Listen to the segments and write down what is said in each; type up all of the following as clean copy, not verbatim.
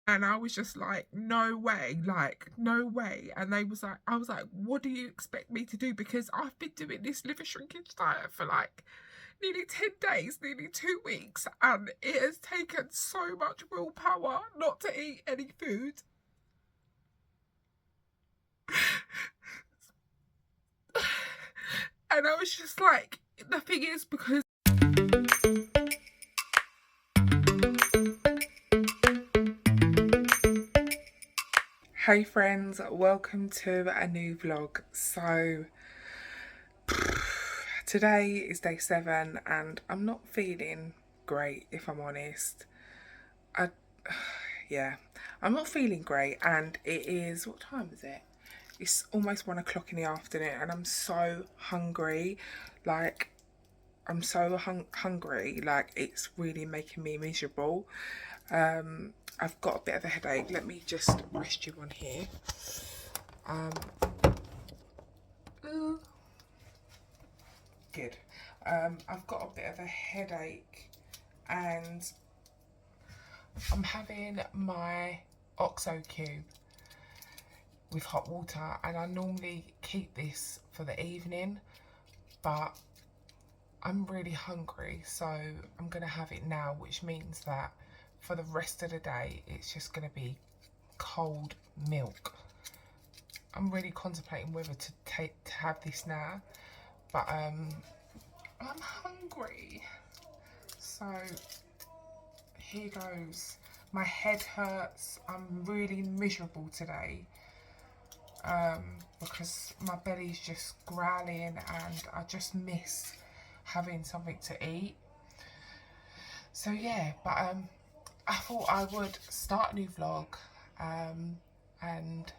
And I was just like, no way, like, no way. And they was like, I was like, what do you expect me to do? Because I've been doing this liver shrinkage diet for like nearly 10 days, nearly 2 weeks. And it has taken so much willpower not to eat any food. And I was just like, the thing is, because hey friends, welcome to a new vlog. So today is day 7 and I'm not feeling great, if I'm honest. I yeah, I'm not feeling great, and it is, what time is it? It's almost 1 o'clock in the afternoon and I'm so hungry. Like, I'm so hungry, like it's really making me miserable. I've got a bit of a headache. Let me just rest you on here. Good. I've got a bit of a headache and I'm having my OXO cube with hot water, and I normally keep this for the evening, but I'm really hungry, so I'm gonna have it now, which means that for the rest of the day it's just gonna be cold milk. I'm really contemplating whether to have this now, but I'm hungry, so here goes. My head hurts. I'm really miserable today because my belly's just growling and I just miss having something to eat. So yeah, but I thought I would start a new vlog and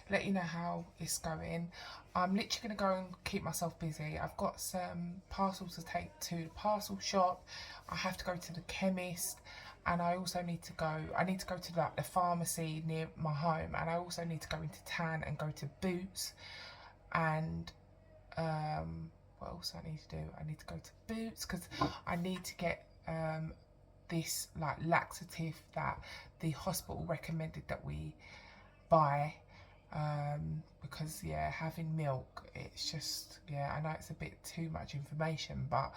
let you know how it's going. I'm literally going to go and keep myself busy. I've got some parcels to take to the parcel shop. I have to go to the chemist, and I also need to go, to like the pharmacy near my home, and I also need to go into town and go to Boots, and what else I need to do? I need to go to Boots because I need to get this like laxative that the hospital recommended that we buy, because yeah, having milk, it's just, yeah, I know it's a bit too much information, but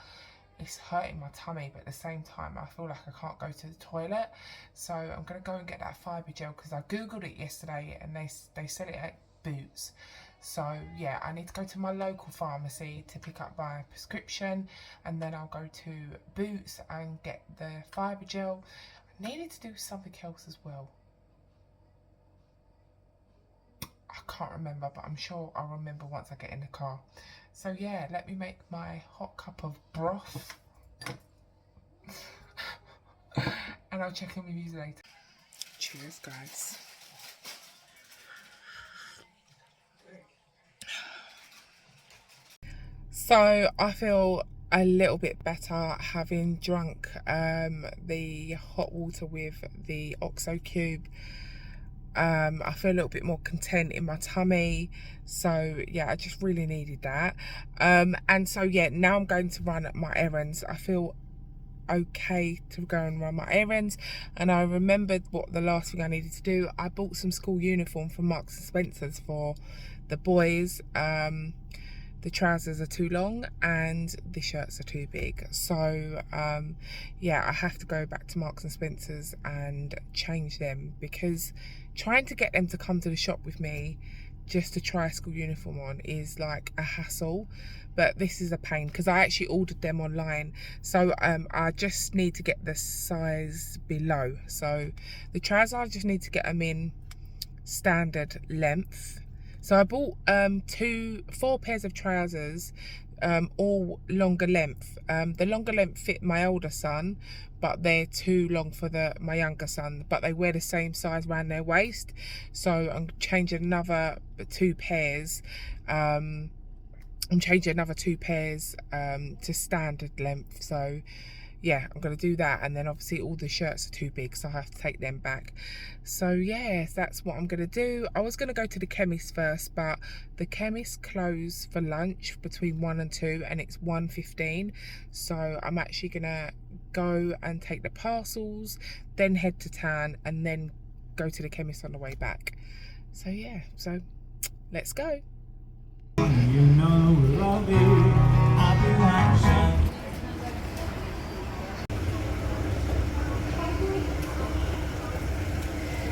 it's hurting my tummy, but at the same time I feel like I can't go to the toilet, so I'm gonna go and get that fibre gel because I googled it yesterday and they sell it at Boots. So yeah, I need to go to my local pharmacy to pick up my prescription, and then I'll go to Boots and get the fibre gel. I needed to do something else as well. I can't remember, but I'm sure I'll remember once I get in the car. So yeah, let me make my hot cup of broth and I'll check in with you later. Cheers, guys. So I feel a little bit better having drunk the hot water with the OXO cube. I feel a little bit more content in my tummy, so yeah, I just really needed that. And so yeah, now I'm going to run my errands. I feel okay to go and run my errands, and I remembered what the last thing I needed to do. I bought some school uniform from Marks and Spencer's for the boys. The trousers are too long and the shirts are too big, so yeah, I have to go back to Marks and Spencer's and change them, because trying to get them to come to the shop with me just to try a school uniform on is like a hassle. But this is a pain because I actually ordered them online, so I just need to get the size below. So the trousers, I just need to get them in standard length. So I bought 4 pairs of trousers, all longer length. The longer length fit my older son, but they're too long for my younger son, but they wear the same size around their waist. So I'm changing another 2 pairs. I'm changing another 2 pairs to standard length. So yeah, I'm going to do that, and then obviously all the shirts are too big, so I have to take them back. So yeah, that's what I'm going to do. I was going to go to the chemist first, but the chemist closed for lunch between 1 and 2, and it's 1:15. So I'm actually going to go and take the parcels, then head to town, and then go to the chemist on the way back. So yeah, so let's go. You know love you, I'll be watching.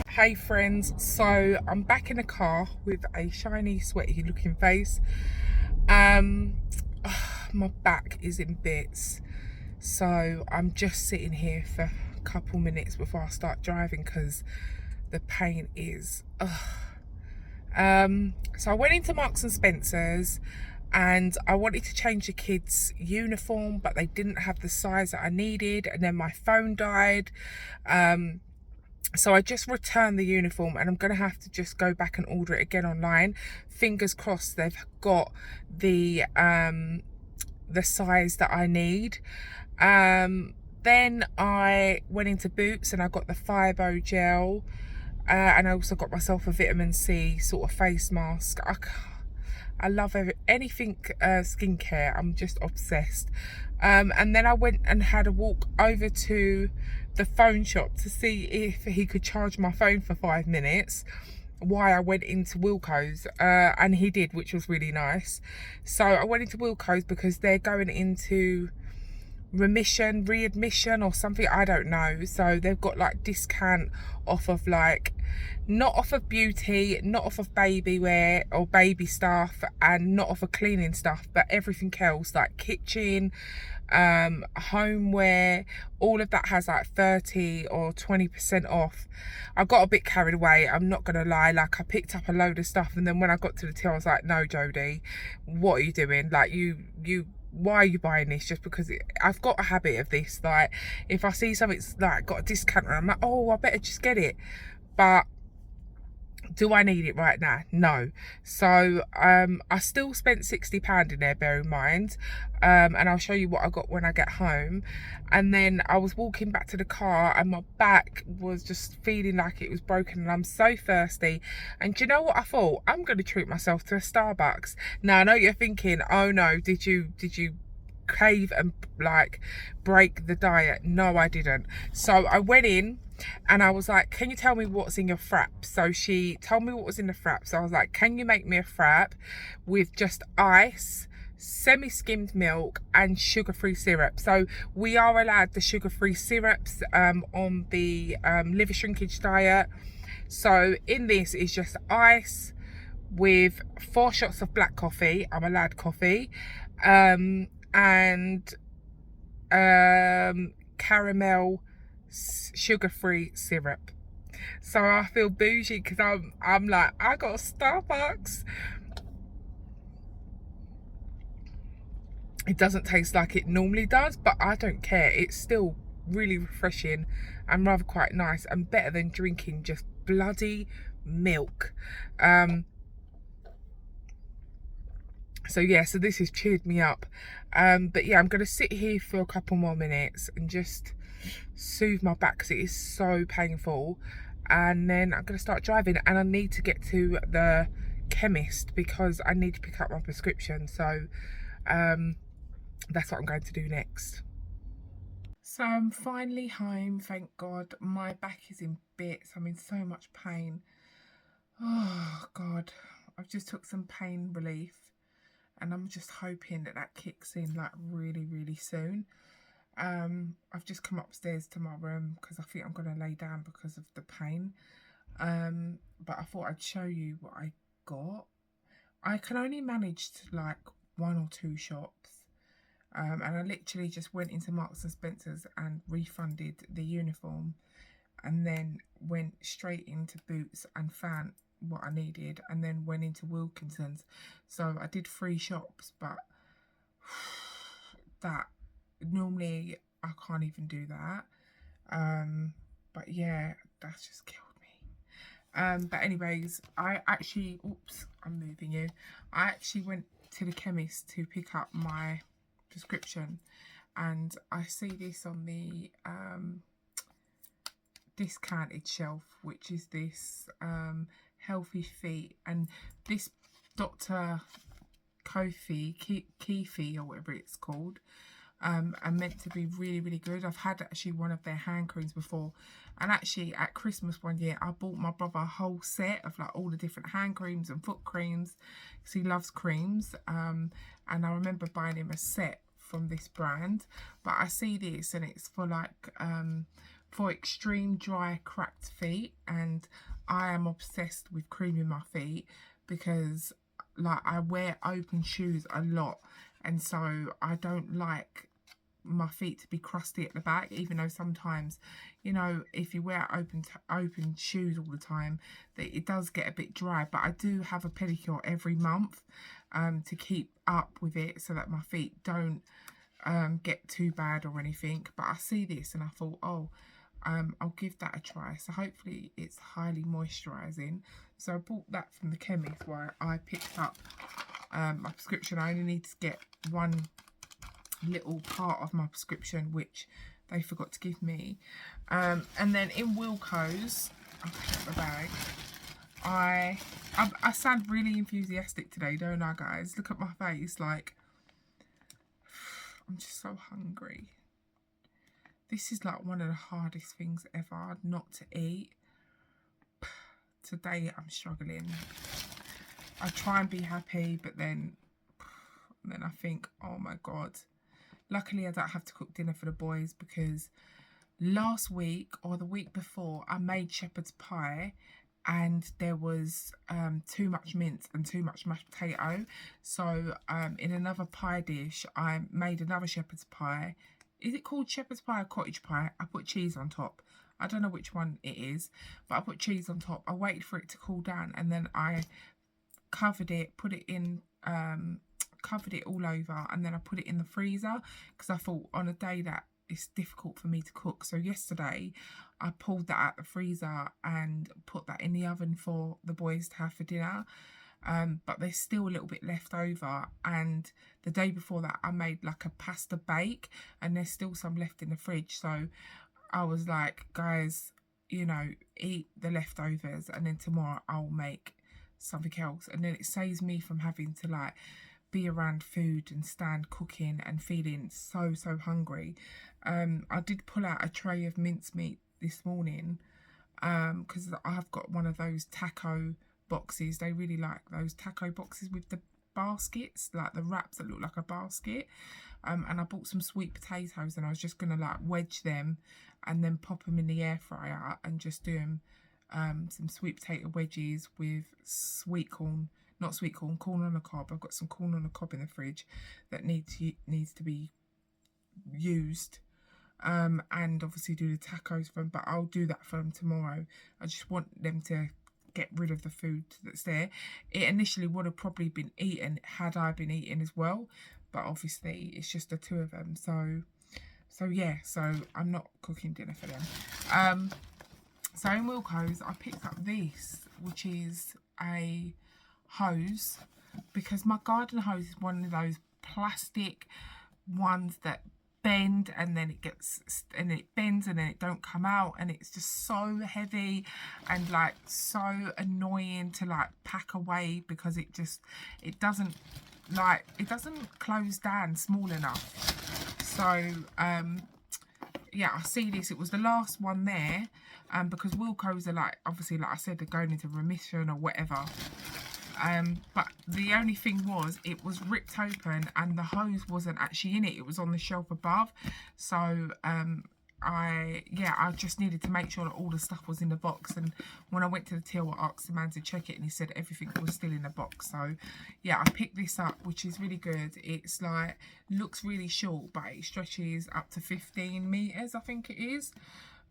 Hey friends, so I'm back in the car with a shiny, sweaty looking face. My back is in bits, so I'm just sitting here for a couple minutes before I start driving because the pain is so I went into Marks and Spencer's and I wanted to change the kids' uniform, but they didn't have the size that I needed, and then my phone died. So I just returned the uniform, and I'm going to have to just go back and order it again online. Fingers crossed they've got the size that I need. Then I went into Boots and I got the Fibo gel, and I also got myself a vitamin C sort of face mask. I love anything skincare. I'm just obsessed. And then I went and had a walk over to the phone shop to see if he could charge my phone for 5 minutes while I went into Wilko's, and he did, which was really nice. So I went into Wilko's because they're going into readmission or something, I don't know. So they've got like discount off of, like, not off of beauty, not off of baby wear or baby stuff, and not off of cleaning stuff, but everything else, like kitchen, homeware, all of that has like 30 or 20% off. I got a bit carried away, I'm not gonna lie. Like, I picked up a load of stuff, and then when I got to the till I was like, no Jodie, what are you doing? Like, why are you buying this? Just because I've got a habit of this, like if I see something's like got a discount, I'm like, oh, I better just get it. But do I need it right now? No. So I still spent £60 in there, bear in mind, and I'll show you what I got when I get home. And then I was walking back to the car and my back was just feeling like it was broken, and I'm so thirsty. And do you know what I thought? I'm going to treat myself to a Starbucks. Now I know you're thinking, oh no, did you cave and like break the diet? No, I didn't. So I went in and I was like, can you tell me what's in your frap? So she told me what was in the frap. So I was like, can you make me a frap with just ice, semi-skimmed milk and sugar-free syrup? So we are allowed the sugar-free syrups on the liver shrinkage diet. So in this is just ice with 4 shots of black coffee. I'm allowed coffee, and caramel sugar-free syrup. So I feel bougie because I'm like, I got Starbucks. It doesn't taste like it normally does, but I don't care. It's still really refreshing and rather quite nice, and better than drinking just bloody milk. So yeah, so this has cheered me up. But yeah, I'm going to sit here for a couple more minutes and just soothe my back because it is so painful. And then I'm going to start driving, and I need to get to the chemist because I need to pick up my prescription. So that's what I'm going to do next. So I'm finally home, thank God. My back is in bits. I'm in so much pain. Oh God, I've just took some pain relief, and I'm just hoping that that kicks in like really soon. I've just come upstairs to my room because I think I'm going to lay down because of the pain. But I thought I'd show you what I got. I can only manage to like 1 or 2 shops. And I literally just went into Marks and Spencer's and refunded the uniform, and then went straight into Boots and found what I needed, and then went into Wilkinson's. So I did 3 shops, but that normally I can't even do that. But yeah, that's just killed me. But anyways, I actually, oops, I'm moving you. I actually went to the chemist to pick up my prescription, and I see this on the discounted shelf, which is this Healthy Feet, and this Dr. Kofi, or whatever it's called, and meant to be really, really good. I've had actually one of their hand creams before, and actually at Christmas one year I bought my brother a whole set of like all the different hand creams and foot creams because he loves creams, and I remember buying him a set from this brand. But I see this and it's for like for extreme dry cracked feet, and I am obsessed with creaming my feet because like I wear open shoes a lot, and so I don't like my feet to be crusty at the back, even though sometimes, you know, if you wear open shoes all the time, that it does get a bit dry. But I do have a pedicure every month to keep up with it so that my feet don't get too bad or anything. But I see this and I thought, oh, I'll give that a try. So hopefully it's highly moisturising. So I bought that from the chemist where I picked up my prescription. I only need to get one little part of my prescription, which they forgot to give me. And then in Wilko's, I'll pick up the bag. I sound really enthusiastic today, don't I, guys? Look at my face, like, I'm just so hungry. This is like one of the hardest things ever not to eat. Today I'm struggling. I try and be happy, but then I think, oh my God. Luckily I don't have to cook dinner for the boys because last week or the week before I made shepherd's pie and there was too much mince and too much mashed potato. So in another pie dish I made another shepherd's pie. Is it called shepherd's pie or cottage pie? I put cheese on top. I don't know which one it is, but I put cheese on top. I waited for it to cool down and then I covered it, put it in, covered it all over, and then I put it in the freezer because I thought on a day that it's difficult for me to cook. So yesterday I pulled that out the freezer and put that in the oven for the boys to have for dinner. But there's still a little bit left over, and the day before that I made like a pasta bake and there's still some left in the fridge. So I was like, guys, you know, eat the leftovers and then tomorrow I'll make something else, and then it saves me from having to like be around food and stand cooking and feeling so hungry. I did pull out a tray of mincemeat this morning because I've got one of those taco boxes. They really like those taco boxes with the baskets, like the wraps that look like a basket. And I bought some sweet potatoes and I was just gonna like wedge them and then pop them in the air fryer and just do them some sweet potato wedges with sweet corn, not sweet corn, corn on the cob. I've got some corn on the cob in the fridge that needs to be used. And obviously do the tacos for them, but I'll do that for them tomorrow. I just want them to get rid of the food that's there. It initially would have probably been eaten had I been eating as well, but obviously it's just the two of them. So yeah, so I'm not cooking dinner for them. So in Wilko's I picked up this, which is a hose, because my garden hose is one of those plastic ones that bend and then it bends and then it don't come out, and it's just so heavy and like so annoying to like pack away because it doesn't close down small enough. So yeah, I see this. It was the last one there, because Wilko's are like, obviously, like I said, they're going into remission or whatever. But the only thing was, it was ripped open and the hose wasn't actually in it. It was on the shelf above. So I just needed to make sure that all the stuff was in the box. And when I went to the till, I asked the man to check it and he said everything was still in the box. So yeah, I picked this up, which is really good. It's like, looks really short, but it stretches up to 15 meters, I think it is.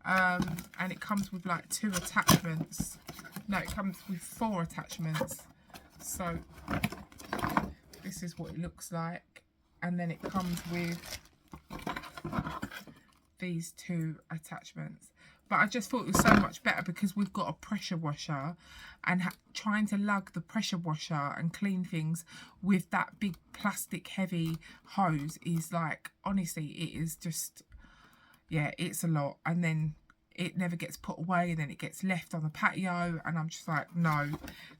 And it comes with like 2 attachments. No, it comes with 4 attachments. So this is what it looks like, and then it comes with these 2 attachments. But I just thought it was so much better because we've got a pressure washer, and trying to lug the pressure washer and clean things with that big plastic heavy hose is like, honestly, it is just, yeah, it's a lot. And then it never gets put away and then it gets left on the patio, and I'm just like, no.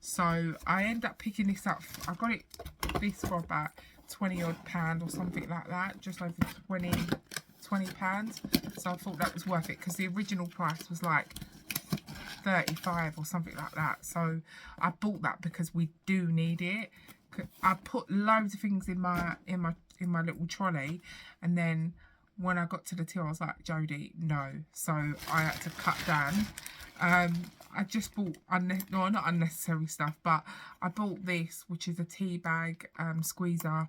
So I end up picking this up. I got this for about 20 odd pound or something like that, just over 20 pounds. So I thought that was worth it, because the original price was like 35 or something like that. So I bought that because we do need it. I put loads of things in my little trolley, and then when I got to the till, I was like, Jodie, no. So I had to cut down. I just bought, no, not unnecessary stuff, but I bought this, which is a tea bag squeezer.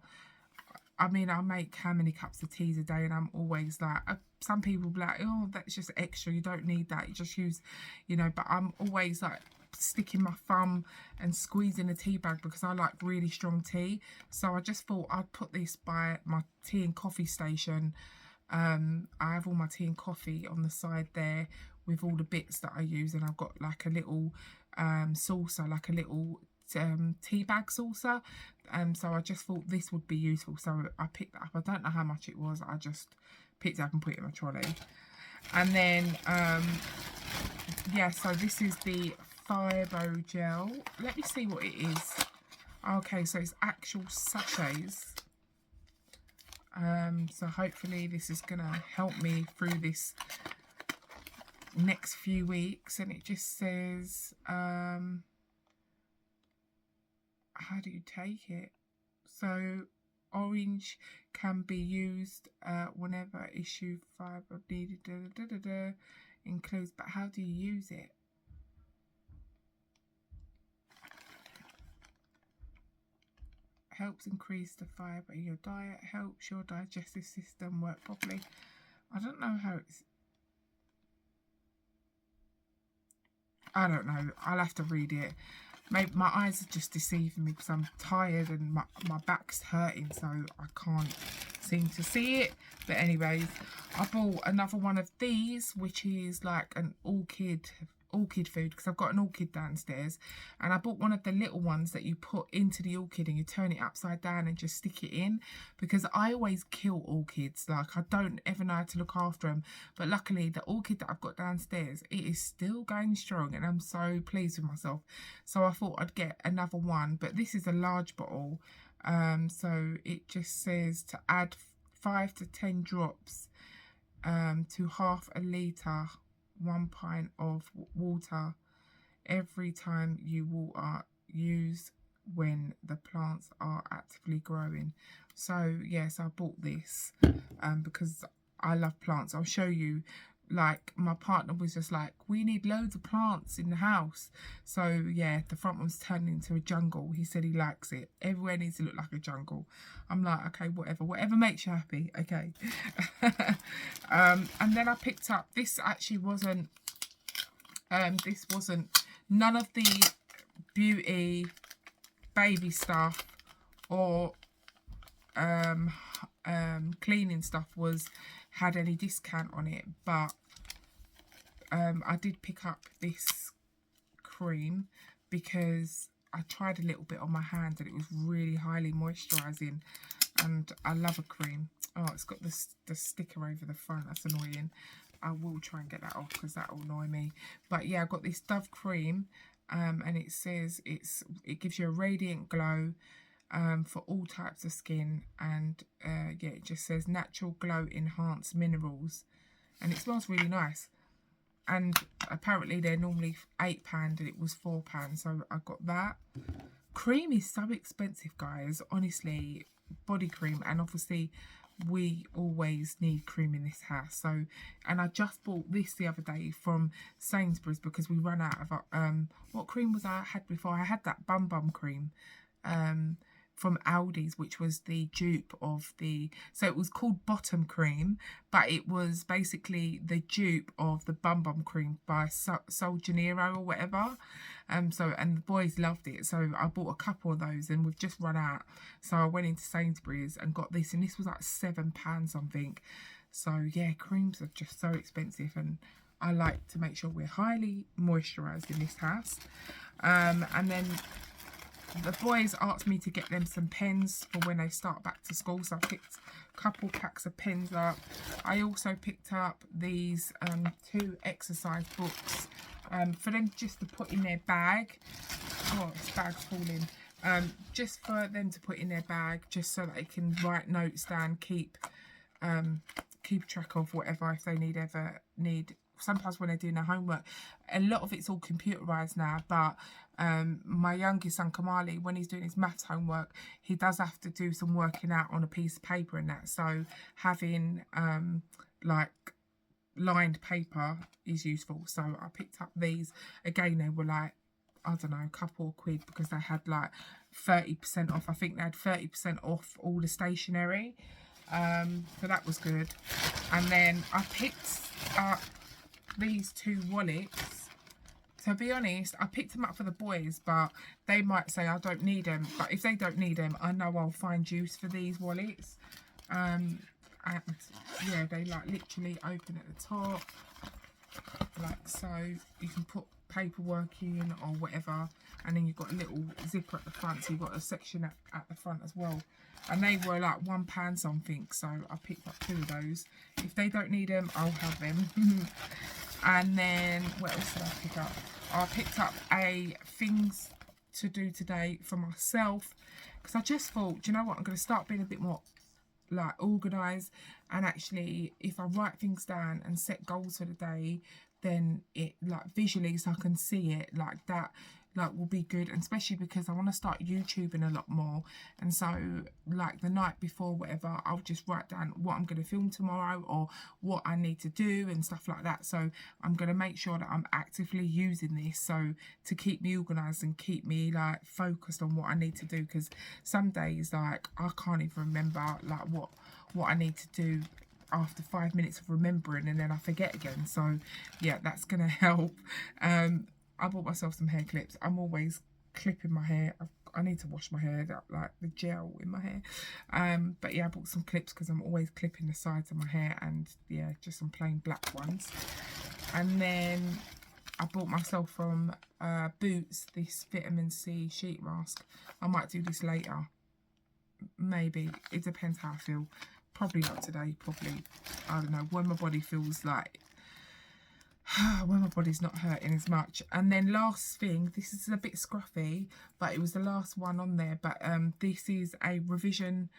I mean, I make how many cups of teas a day, and I'm always like, some people be like, oh, that's just extra, you don't need that, you just use, you know, but I'm always like sticking my thumb and squeezing a tea bag because I like really strong tea. So I just thought I'd put this by my tea and coffee station. I have all my tea and coffee on the side there with all the bits that I use, and I've got like a little saucer, like a little tea bag saucer. So I just thought this would be useful, so I picked that up. I don't know how much it was, I just picked it up and put it in my trolley. And then yeah, so this is the Fibre gel. Let me see what it is. Okay, so it's actual sachets. So hopefully this is gonna help me through this next few weeks. And it just says how do you take it? So orange can be used whenever issue fibre needed, includes, but how do you use it? Helps increase the fibre in your diet, helps your digestive system work properly. I don't know how it's, I don't know, I'll have to read it. Maybe my eyes are just deceiving me because I'm tired and my back's hurting, so I can't seem to see it. But anyways, I bought another one of these, which is like an orchid food, because I've got an orchid downstairs, and I bought one of the little ones that you put into the orchid and you turn it upside down and just stick it in, because I always kill orchids. Like, I don't ever know how to look after them, but luckily the orchid that I've got downstairs, it is still going strong, and I'm so pleased with myself. So I thought I'd get another one, but this is a large bottle. So it just says to add 5 to 10 drops to half a litre 1 pint of water every time you water. Use when the plants are actively growing. So yes, I bought this because I love plants. I'll show you. Like, my partner was just like, we need loads of plants in the house. So yeah, the front one's turned into a jungle. He said he likes it. Everywhere needs to look like a jungle. I'm like, okay, whatever makes you happy. Okay. And then I picked up, this actually wasn't, none of the beauty baby stuff or cleaning stuff had any discount on it, but I did pick up this cream because I tried a little bit on my hand and it was really highly moisturising, and I love a cream. Oh, it's got the sticker over the front, that's annoying. I will try and get that off because that will annoy me. But yeah, I've got this Dove cream, and it says it gives you a radiant glow for all types of skin, and yeah, it just says natural glow enhanced minerals, and it smells really nice. And apparently they're normally £8 and it was £4, so I got that. Cream is so expensive, guys, honestly, body cream, and obviously we always need cream in this house. So, and I just bought this the other day from Sainsbury's because we ran out of what cream was I had before? I had that Bum Bum cream from Aldi's, which was the dupe of the, so it was called Bottom Cream, but it was basically the dupe of the Bum Bum cream by Sol Janeiro or whatever. So, and the boys loved it, so I bought a couple of those, and we've just run out. So I went into Sainsbury's and got this, and this was like £7 something. So yeah, creams are just so expensive, and I like to make sure we're highly moisturised in this house. And then the boys asked me to get them some pens for when they start back to school, so I picked a couple packs of pens up. I also picked up these 2 exercise books for them just to put in their bag. Oh, this bag's falling. just for them to put in their bag, just so that they can write notes down, keep track of whatever, if they need sometimes when they're doing their homework. A lot of it's all computerized now, but my youngest son Kamali, when he's doing his maths homework, he does have to do some working out on a piece of paper and that, so having like lined paper is useful. So I picked up these. Again, they were like, I don't know, a couple of quid, because they had like 30% off. I think they had 30% off all the stationery, so that was good. And then I picked up these 2 wallets. To be honest, I picked them up for the boys, but they might say I don't need them. But if they don't need them, I know I'll find use for these wallets. And yeah, they like literally open at the top, like so. You can put paperwork in or whatever, and then you've got a little zipper at the front, so you've got a section at the front as well. And they were like £1 something, so I picked up 2 of those. If they don't need them, I'll have them. And then what else did I pick up? I picked up a things to do today for myself, because I just thought, do you know what, I'm going to start being a bit more like organised, and actually if I write things down and set goals for the day, then it like visually, so I can see it like that, like will be good. And especially because I want to start YouTubing a lot more, and so like the night before, whatever, I'll just write down what I'm going to film tomorrow or what I need to do and stuff like that. So I'm going to make sure that I'm actively using this, so to keep me organised and keep me like focused on what I need to do, because some days like I can't even remember like what I need to do after 5 minutes of remembering, and then I forget again. So yeah, that's gonna help. I bought myself some hair clips. I'm always clipping my hair. I need to wash my hair, like the gel in my hair. But yeah, I bought some clips because I'm always clipping the sides of my hair, and yeah, just some plain black ones. And then I bought myself from Boots this vitamin C sheet mask. I might do this later, maybe. It depends how I feel. Probably not today, probably, I don't know, when my body feels like, when my body's not hurting as much. And then last thing, this is a bit scruffy, but it was the last one on there, but this is a revision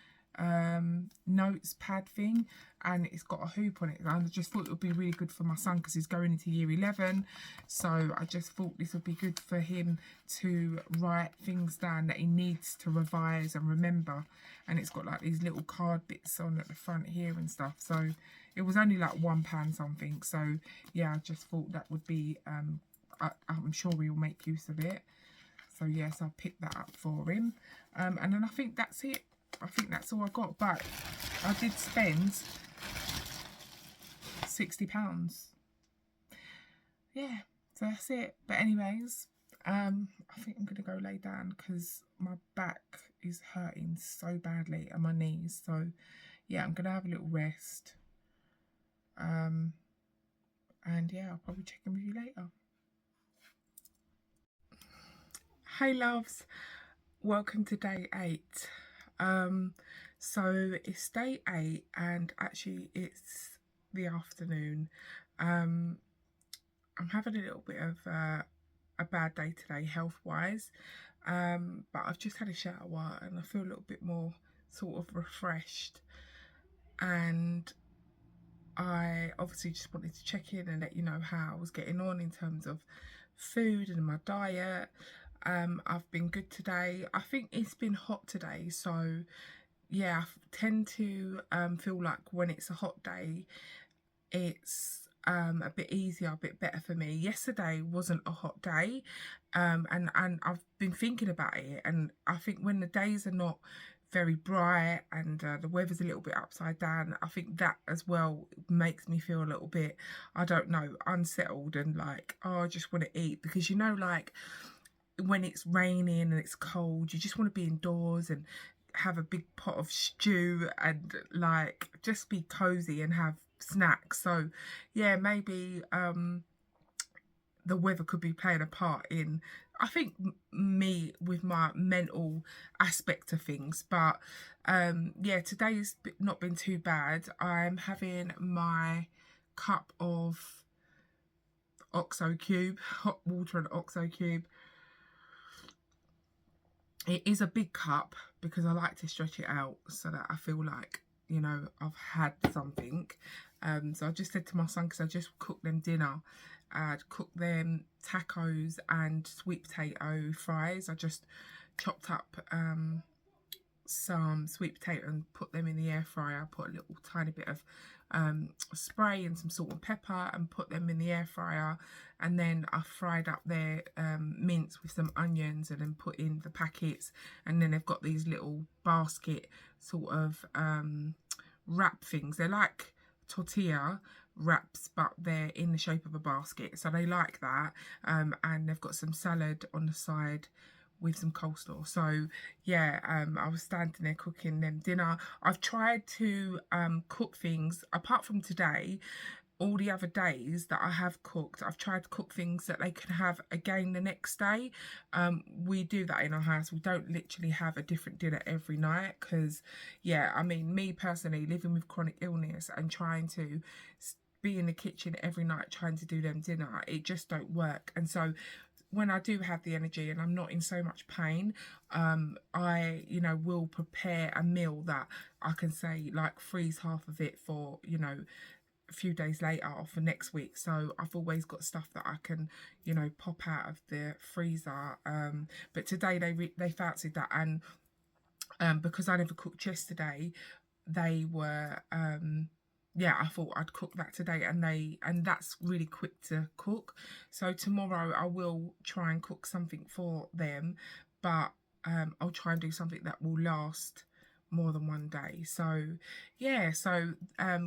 notes pad thing, and it's got a hoop on it, and I just thought it would be really good for my son because he's going into year 11. So I just thought this would be good for him to write things down that he needs to revise and remember. And it's got like these little card bits on at the front here and stuff. So it was only like £1 something. So yeah, I just thought that would be I'm sure we'll make use of it. So yes, I picked that up for him. And then I think that's it. I think that's all I got, but I did spend £60. Yeah, so that's it. But anyways, I think I'm gonna go lay down because my back is hurting so badly and my knees. So yeah, I'm gonna have a little rest. And yeah, I'll probably check in with you later. Hey loves, welcome to day 8. So it's day 8 and actually it's the afternoon. I'm having a little bit of a bad day today health wise, but I've just had a shower and I feel a little bit more sort of refreshed, and I obviously just wanted to check in and let you know how I was getting on in terms of food and my diet. I've been good today. I think it's been hot today, so yeah, I tend to feel like when it's a hot day, it's a bit easier, a bit better for me. Yesterday wasn't a hot day, and I've been thinking about it, and I think when the days are not very bright and the weather's a little bit upside down, I think that as well makes me feel a little bit, I don't know, unsettled and like, oh, I just want to eat, because you know, like when it's raining and it's cold, you just want to be indoors and have a big pot of stew and like just be cozy and have snacks. So yeah, maybe the weather could be playing a part in, I think, me with my mental aspect of things. But yeah, today's not been too bad. I'm having my cup of OXO cube, hot water and OXO cube. It is a big cup because I like to stretch it out so that I feel like, you know, I've had something. So I just said to my son, because I just cooked them dinner, I'd cooked them tacos and sweet potato fries. I just chopped up some sweet potato and put them in the air fryer. I put a little tiny bit of spray and some salt and pepper and put them in the air fryer, and then I fried up their mince with some onions and then put in the packets, and then they've got these little basket sort of wrap things. They're like tortilla wraps, but they're in the shape of a basket, so they like that. And they've got some salad on the side with some coleslaw. So yeah, I was standing there cooking them dinner. I've tried to cook things apart from today. All the other days that I have cooked, I've tried to cook things that they can have again the next day. We do that in our house. We don't literally have a different dinner every night because, yeah, I mean, me personally, living with chronic illness and trying to be in the kitchen every night trying to do them dinner, it just don't work. And so when I do have the energy and I'm not in so much pain, I, you know, will prepare a meal that I can say, like, freeze half of it for, you know, a few days later or for next week. So I've always got stuff that I can, you know, pop out of the freezer. But today they fancied that, and because I never cooked yesterday, they were yeah, I thought I'd cook that today, and that's really quick to cook. So tomorrow I will try and cook something for them, but I'll try and do something that will last more than one day. So yeah, so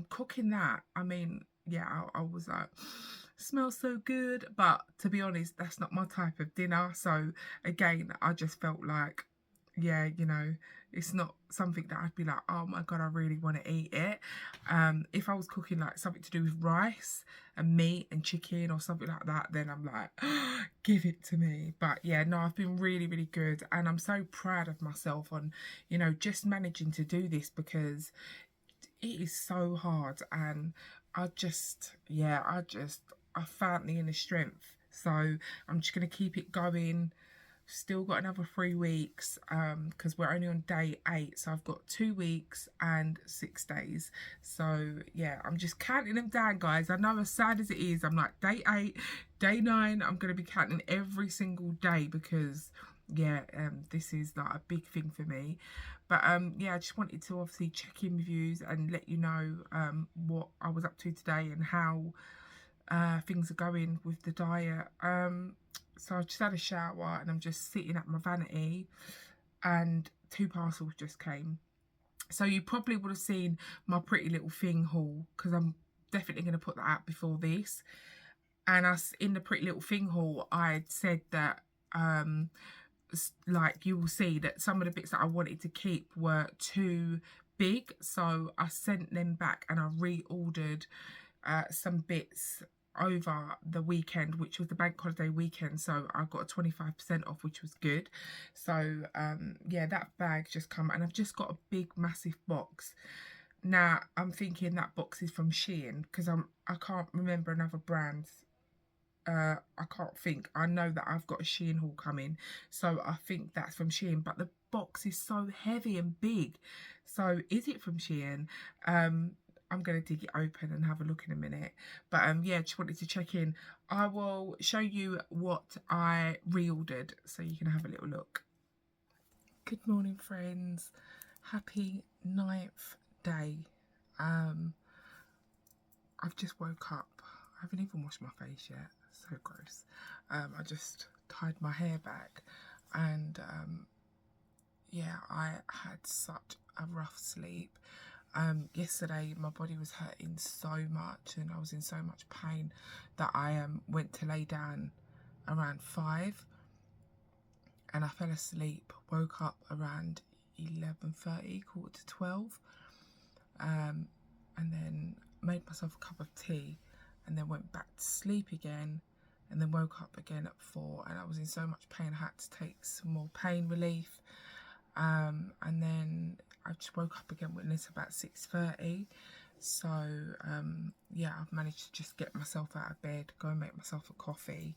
cooking that, I mean, yeah, I was like, smells so good, but to be honest, that's not my type of dinner. So again, I just felt like, yeah, you know, it's not something that I'd be like, oh my god, I really want to eat it. If I was cooking like something to do with rice and meat and chicken or something like that, then I'm like, oh, give it to me. But yeah, no, I've been really, really good, and I'm so proud of myself on, you know, just managing to do this, because it is so hard, and I just, yeah, I found the inner strength. So I'm just going to keep it going. Still got another 3 weeks because we're only on day 8, so I've got 2 weeks and 6 days. So yeah, I'm just counting them down, guys. I know, as sad as it is, I'm like, day 8, day 9, I'm going to be counting every single day, because yeah, this is like a big thing for me. But yeah, I just wanted to obviously check in with you and let you know what I was up to today and how things are going with the diet. So I just had a shower and I'm just sitting at my vanity, and 2 parcels just came. So you probably would have seen my Pretty Little Thing haul, because I'm definitely going to put that out before this. And in the Pretty Little Thing haul, I had said that like, you will see that some of the bits that I wanted to keep were too big, so I sent them back and I reordered some bits over the weekend, which was the bank holiday weekend, so I got a 25% off, which was good. So yeah, that bag just come, and I've just got a big massive box. Now I'm thinking that box is from Shein, because I can't remember another brand. I can't think. I know that I've got a Shein haul coming, so I think that's from Shein, but the box is so heavy and big. So is it from Shein? I'm going to dig it open and have a look in a minute. But yeah, just wanted to check in. I will show you what I reordered so you can have a little look. Good morning, friends. Happy 9th day. I've just woke up. I haven't even washed my face yet. So gross. I just tied my hair back, and yeah, I had such a rough sleep. Yesterday my body was hurting so much and I was in so much pain that I went to lay down around 5, and I fell asleep, woke up around 11:30, 11:45, and then made myself a cup of tea, and then went back to sleep again, and then woke up again at 4, and I was in so much pain I had to take some more pain relief, and then I just woke up again when it's about 6:30. So yeah, I've managed to just get myself out of bed, go and make myself a coffee,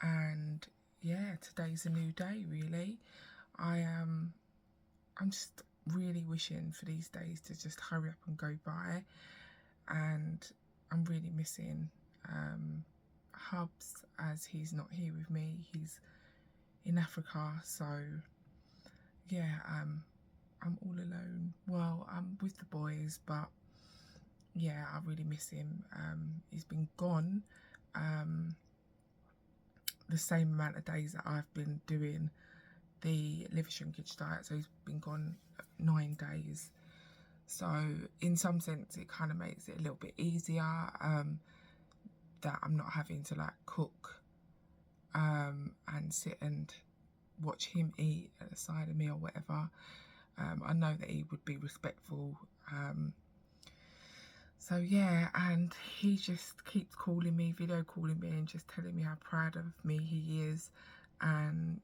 and yeah, today's a new day really. I'm just really wishing for these days to just hurry up and go by, and I'm really missing Hubs, as he's not here with me. He's in Africa, so yeah, I'm all alone. Well, I'm with the boys, but yeah, I really miss him. He's been gone the same amount of days that I've been doing the liver shrinkage diet, so he's been gone 9 days. So in some sense it kind of makes it a little bit easier that I'm not having to like cook and sit and watch him eat at the side of me or whatever. I know that he would be respectful. So yeah, and he just keeps calling me, video calling me, and just telling me how proud of me he is. And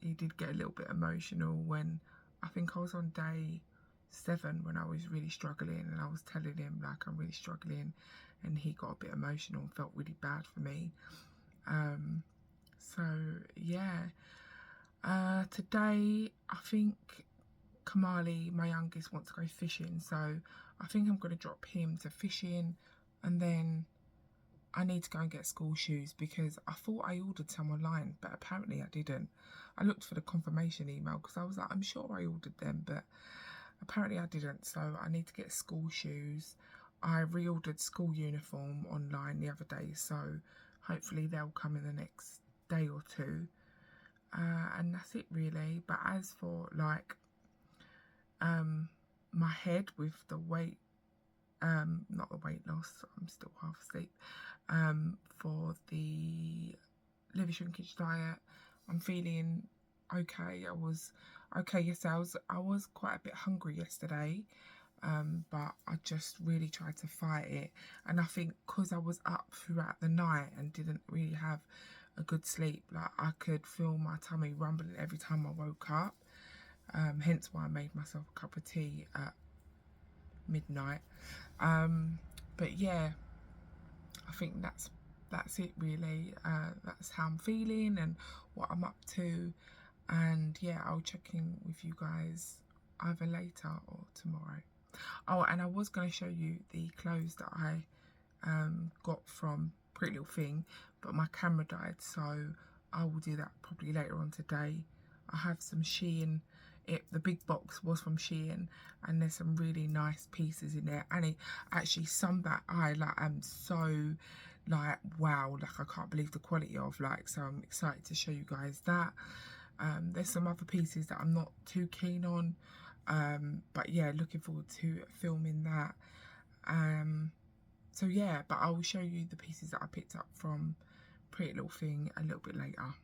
he did get a little bit emotional when I think I was on day 7 when I was really struggling, and I was telling him like I'm really struggling, and he got a bit emotional and felt really bad for me. So yeah, today I think Kamali, my youngest, wants to go fishing, so I think I'm going to drop him to fishing, and then I need to go and get school shoes because I thought I ordered some online, but apparently I didn't. I looked for the confirmation email because I was like, I'm sure I ordered them, but apparently I didn't. So I need to get school shoes. I reordered school uniform online the other day, so hopefully they'll come in the next day or 2. And that's it really. But as for like my head with the weight, not the weight loss, I'm still half asleep, for the liver shrinkage diet, I'm feeling okay. I was okay yesterday. I was quite a bit hungry yesterday, but I just really tried to fight it. And I think because I was up throughout the night and didn't really have a good sleep, like I could feel my tummy rumbling every time I woke up. Hence why I made myself a cup of tea at midnight. But yeah, I think that's it really. That's how I'm feeling and what I'm up to. And yeah, I'll check in with you guys either later or tomorrow. Oh, and I was going to show you the clothes that I got from Pretty Little Thing, but my camera died, so I will do that probably later on today. I have some Shein. The big box was from Shein, and there's some really nice pieces in there, and actually some that I like am so like wow, like I can't believe the quality of, like, so I'm excited to show you guys that. There's some other pieces that I'm not too keen on, but yeah, looking forward to filming that. So yeah, but I will show you the pieces that I picked up from Pretty Little Thing a little bit later.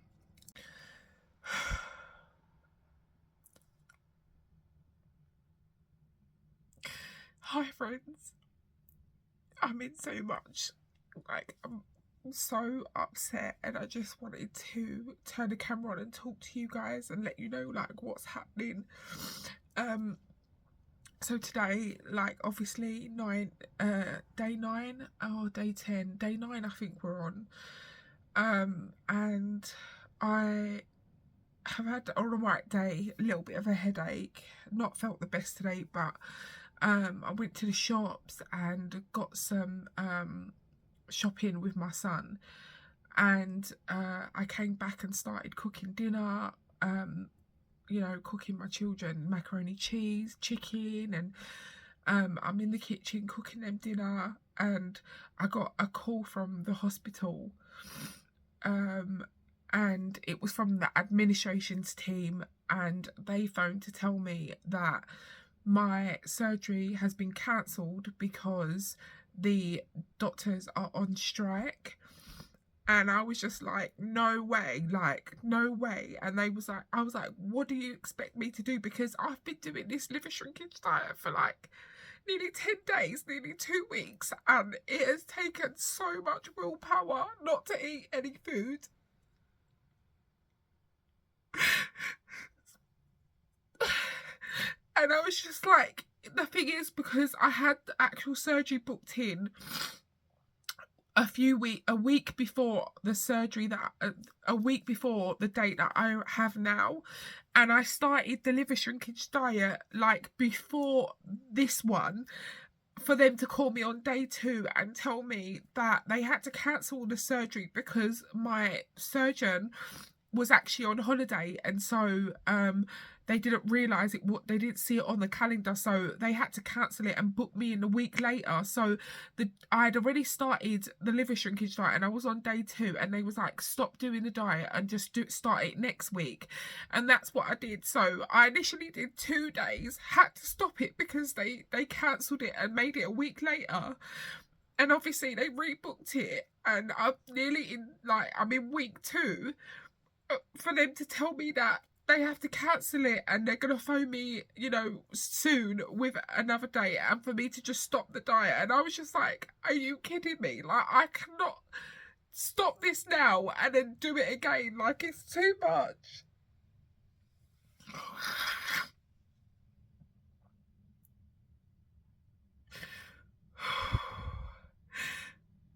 Hi friends, I'm in so much, like I'm so upset, and I just wanted to turn the camera on and talk to you guys and let you know like what's happening. So today, like obviously day 9 or day 10, day 9 I think we're on, and I have had on a right day a little bit of a headache, not felt the best today, but I went to the shops and got some shopping with my son, and I came back and started cooking dinner, you know, cooking my children macaroni cheese, chicken, and I'm in the kitchen cooking them dinner, and I got a call from the hospital, and it was from the administration's team, and they phoned to tell me that my surgery has been cancelled because the doctors are on strike. And I was just like, no way, like, no way. And they was like, I was like, what do you expect me to do? Because I've been doing this liver shrinkage diet for like nearly 10 days, nearly 2 weeks. And it has taken so much willpower not to eat any food. And I was just like, the thing is, because I had the actual surgery booked in a week before the surgery, that a week before the date that I have now, and I started the liver shrinkage diet like before this one, for them to call me on day 2 and tell me that they had to cancel the surgery because my surgeon was actually on holiday, and so they didn't realize it, what they didn't see it on the calendar, so they had to cancel it and book me in a week later. So I had already started the liver shrinkage diet and I was on day 2, and they was like, stop doing the diet and just start it next week. And that's what I did. So I initially did 2 days, had to stop it because they cancelled it and made it a week later. And obviously they rebooked it, and I'm in week 2, for them to tell me that they have to cancel it and they're going to phone me, soon with another date, and for me to just stop the diet. And I was just like, are you kidding me? Like, I cannot stop this now and then do it again. Like, it's too much.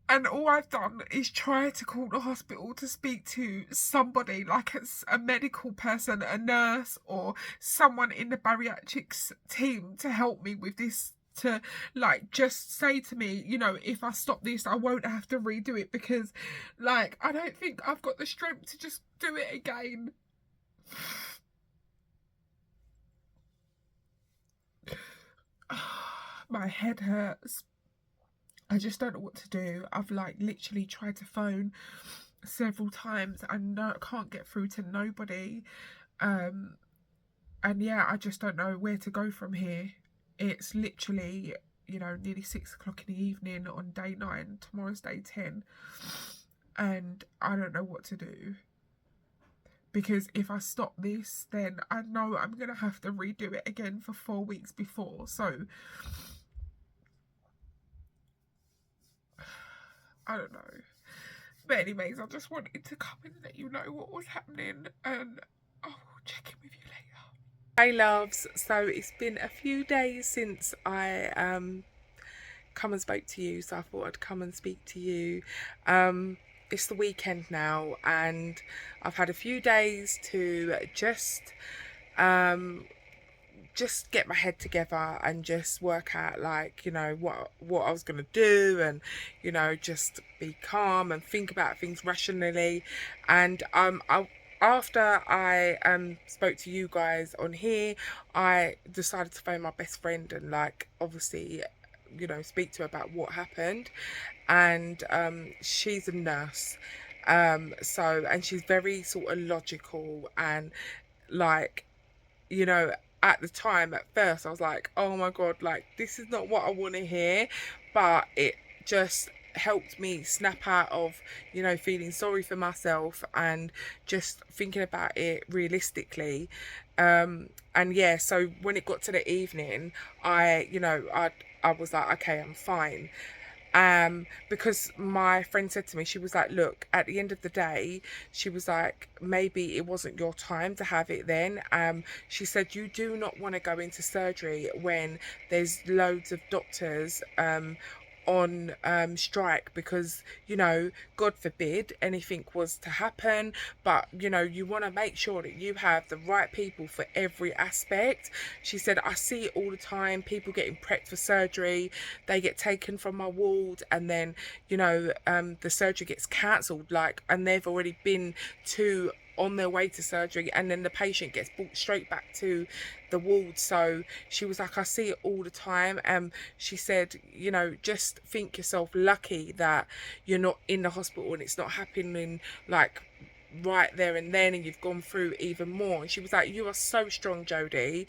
And all I've done is try to call the hospital to speak to somebody, like a medical person, a nurse, or someone in the bariatrics team to help me with this, to just say to me, if I stop this, I won't have to redo it, because I don't think I've got the strength to just do it again. My head hurts. I just don't know what to do. I've literally tried to phone several times and can't get through to nobody. And yeah, I just don't know where to go from here. It's literally, nearly 6 o'clock in the evening on day 9. Tomorrow's day 10. And I don't know what to do. Because if I stop this, then I know I'm going to have to redo it again for 4 weeks before. So I don't know. But anyways, I just wanted to come and let you know what was happening, and I will check in with you later. Hey loves, so it's been a few days since I come and spoke to you, so I thought I'd come and speak to you. It's the weekend now, and I've had a few days to just get my head together and just work out what I was gonna do, and just be calm and think about things rationally. And after I spoke to you guys on here, I decided to phone my best friend and obviously speak to her about what happened. And she's a nurse, so, and she's very sort of logical, and at the time, at first, I was like, oh my God, this is not what I want to hear. But it just helped me snap out of, feeling sorry for myself and just thinking about it realistically. And yeah, so when it got to the evening, I was like, okay, I'm fine. Because my friend said to me, she was like, look, at the end of the day, she was like, maybe it wasn't your time to have it then. She said, you do not want to go into surgery when there's loads of doctors on strike, because God forbid anything was to happen, but you want to make sure that you have the right people for every aspect. She said, I see it all the time, people getting prepped for surgery, they get taken from my ward, and then the surgery gets cancelled, and they've already been on their way to surgery, and then the patient gets brought straight back to the ward. So she was like, I see it all the time. She said, just think yourself lucky that you're not in the hospital and it's not happening right there and then, and you've gone through even more. And she was like, you are so strong, Jodie.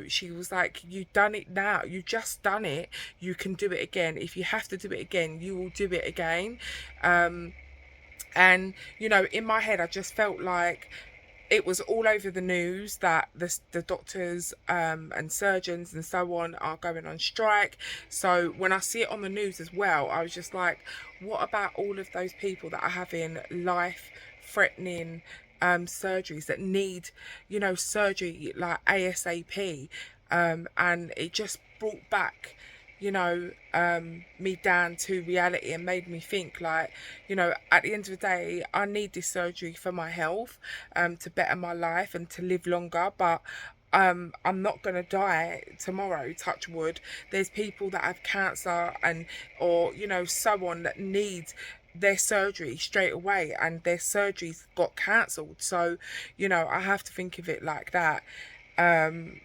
She was like, you've done it now, you just done it, you can do it again. If you have to do it again, you will do it again. And in my head, I just felt like it was all over the news that the doctors and surgeons and so on are going on strike. So when I see it on the news as well, I was just like, what about all of those people that are having life-threatening surgeries that need surgery ASAP? And it just brought back you know, me down to reality and made me think like, you know, at the end of the day, I need this surgery for my health, to better my life and to live longer. But I'm not gonna die tomorrow, touch wood. There's people that have cancer and or, you know, so on, that need their surgery straight away and their surgeries got cancelled. So, you know, I have to think of it like that. Um,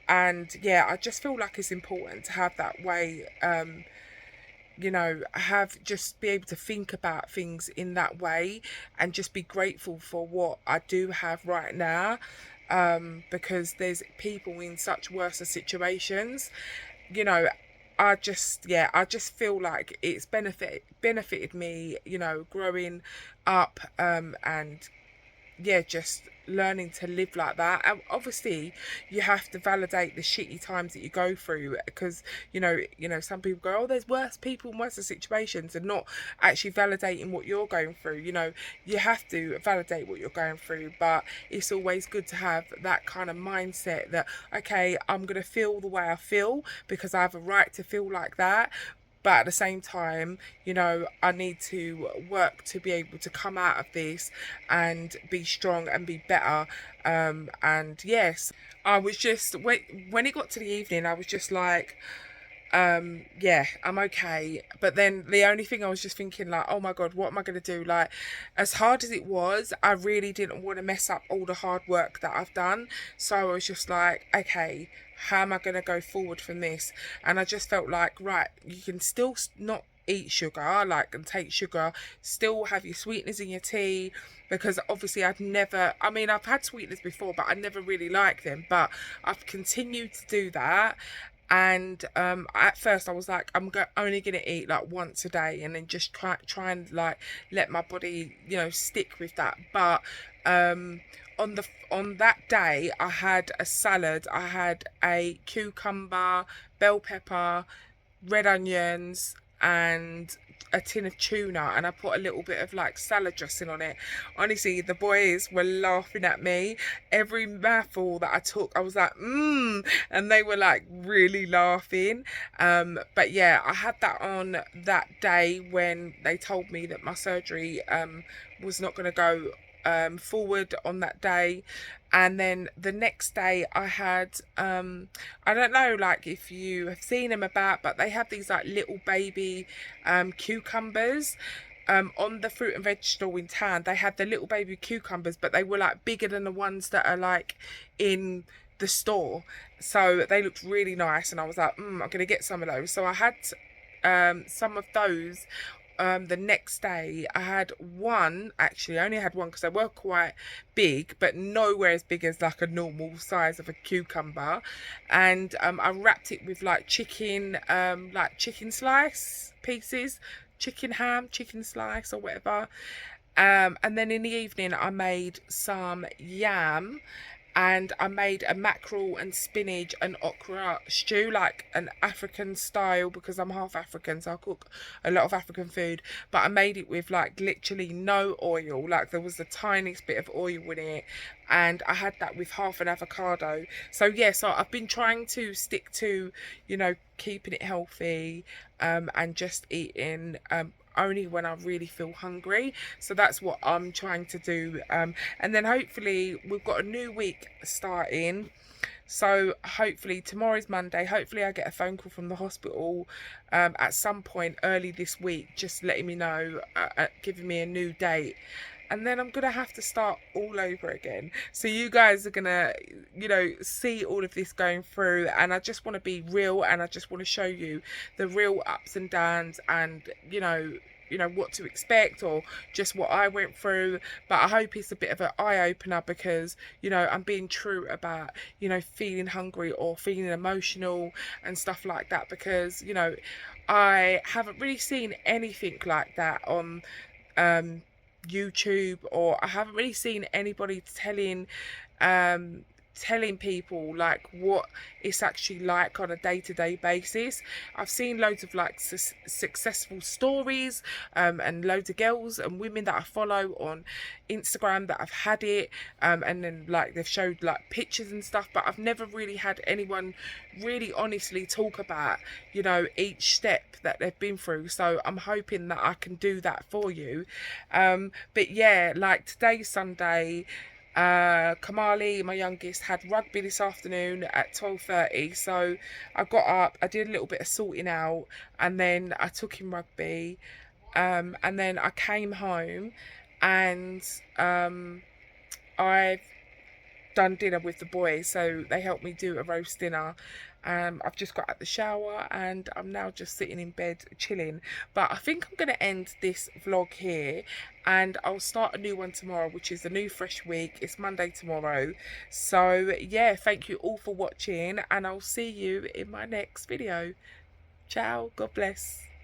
and yeah, I just feel like it's important to have that way, you know, have just be able to think about things in that way and just be grateful for what I do have right now, because there's people in such worse situations, you know. I just feel like it's benefited me, you know, growing up, and yeah, just learning to live like that. And obviously you have to validate the shitty times that you go through, because some people go, oh, there's worse people in worse situations, and not actually validating what you're going through. You know, you have to validate what you're going through, but it's always good to have that kind of mindset that, okay, I'm gonna feel the way I feel because I have a right to feel like that, but at the same time, you know, I need to work to be able to come out of this and be strong and be better. And yes, I was just, when it got to the evening, I was just like, yeah, I'm okay. But then the only thing I was just thinking, like, oh my god, what am I going to do? Like, as hard as it was, I really didn't want to mess up all the hard work that I've done. So I was just like, okay, how am I going to go forward from this? And I just felt like, right, you can still not eat sugar, like, and take sugar, still have your sweeteners in your tea, because obviously I've had sweeteners before, but I never really liked them, but I've continued to do that. And at first I was like, only gonna eat like once a day, and then just try and like let my body, you know, stick with that. But on that day, I had a salad. I had a cucumber, bell pepper, red onions, and a tin of tuna, and I put a little bit of like salad dressing on it. Honestly, the boys were laughing at me. Every mouthful that I took, I was like, and they were like really laughing. But yeah, I had that on that day when they told me that my surgery was not going to go forward on that day. And then the next day I had I don't know like if you have seen them about, but they have these like little baby cucumbers on the fruit and veg stall in town. They had the little baby cucumbers, but they were like bigger than the ones that are like in the store, so they looked really nice, and I was like, I'm gonna get some of those. So I had some of those. The next day I had one, actually I only had one because they were quite big, but nowhere as big as like a normal size of a cucumber. And I wrapped it with like chicken slice pieces, chicken ham, chicken slice or whatever. And then in the evening I made some yam, and I made a mackerel and spinach and okra stew, like an African style, because I'm half African, so I cook a lot of African food. But I made it with like literally no oil, like there was the tiniest bit of oil in it, and I had that with half an avocado. So yeah, so I've been trying to stick to, you know, keeping it healthy, and just eating only when I really feel hungry. So that's what I'm trying to do. And then hopefully we've got a new week starting. So hopefully tomorrow's Monday. Hopefully I get a phone call from the hospital at some point early this week, just letting me know, giving me a new date. And then I'm gonna have to start all over again. So you guys are gonna, you know, see all of this going through, and I just want to be real, and I just want to show you the real ups and downs, and you know what to expect, or just what I went through. But I hope it's a bit of an eye-opener, because you know I'm being true about, you know, feeling hungry or feeling emotional and stuff like that, because you know I haven't really seen anything like that on YouTube, or I haven't really seen anybody telling telling people like what it's actually like on a day-to-day basis. I've seen loads of like successful stories and loads of girls and women that I follow on Instagram that have had it, and then like they've showed like pictures and stuff, but I've never really had anyone really honestly talk about, you know, each step that they've been through. So I'm hoping that I can do that for you. But yeah, like today's Sunday. Kamali, my youngest, had rugby this afternoon at 12:30. So I got up, I did a little bit of sorting out, and then I took him rugby. And then I came home, and I've done dinner with the boys, so they helped me do a roast dinner. I've just got out the shower and I'm now just sitting in bed chilling. But I think I'm going to end this vlog here, and I'll start a new one tomorrow, which is a new fresh week. It's Monday tomorrow. So yeah, thank you all for watching, and I'll see you in my next video. Ciao, God bless.